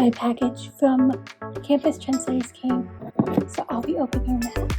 my package from Campus Trendsetters came, so I'll be opening that.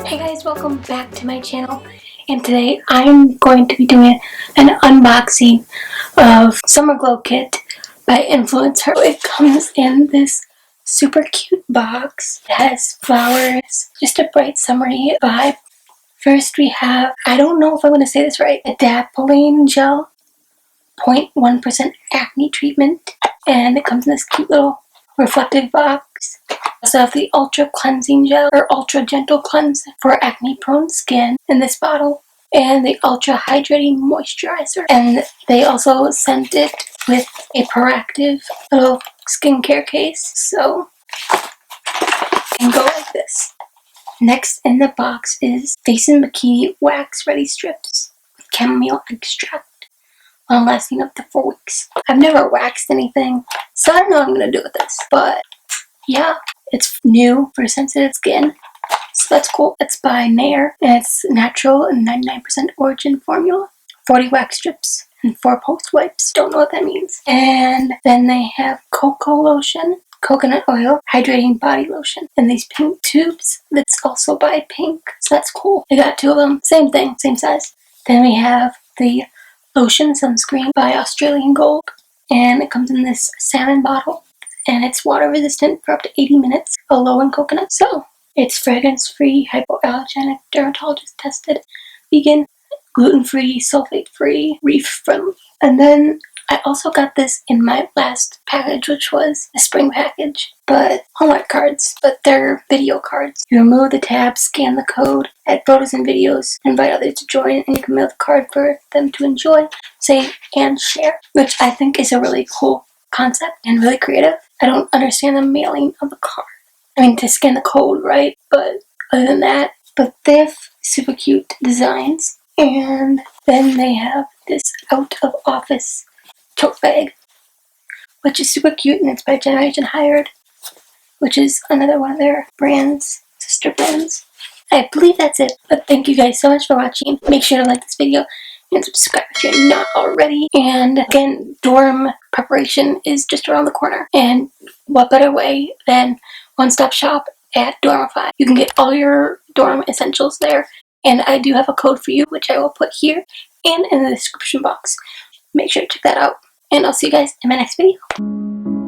Hey guys, welcome back to my channel, and today I'm going to be doing an unboxing of Summer Glow Kit by Influencer. It comes in this super cute box. It has flowers, just a bright summery vibe. First we have, I don't know if I'm going to say this right, Adapalene gel, 0.1% acne treatment, and it comes in this cute little reflective box. I also have the Ultra Cleansing Gel, or Ultra Gentle Cleanse for acne-prone skin in this bottle, and the Ultra Hydrating Moisturizer. And they also sent it with a Proactiv little skincare case, so it can go like this. Next in the box is Face and Bikini Wax Ready Strips with chamomile extract, lasting up to 4 weeks. I've never waxed anything, so I don't know what I'm going to do with this, but yeah, it's new for sensitive skin, so that's cool. It's by Nair, and it's natural and 99% origin formula. 40 wax strips and 4 post wipes. Don't know what that means. And then they have cocoa lotion, coconut oil, hydrating body lotion, and these pink tubes. That's also by Pink, so that's cool. I got 2 of them. Same thing, same size. Then we have the Lotion Sunscreen by Australian Gold, and it comes in this salmon bottle. And it's water resistant for up to 80 minutes, low in coconut. So it's fragrance free, hypoallergenic, dermatologist tested, vegan, gluten free, sulfate free, reef friendly. And then I also got this in my last package, which was a spring package, but Hallmark cards, but they're video cards. You remove the tab, scan the code, add photos and videos, invite others to join, and you can mail the card for them to enjoy, save, and share, which I think is a really cool concept and really creative. I don't understand the mailing of the card. I mean, to scan the code, right? But other than that, but they have super cute designs. And then they have this out of office tote bag, which is super cute, and it's by Generation Hired, which is another one of their brands, sister brands. I believe that's it, but thank you guys so much for watching. Make sure to like this video and subscribe if you're not already. And again, dorm preparation is just around the corner, and what better way than one-stop shop at Dormify. You can get all your dorm essentials there, and I do have a code for you, which I will put here and in the description box. Make sure to check that out, and I'll see you guys in my next video.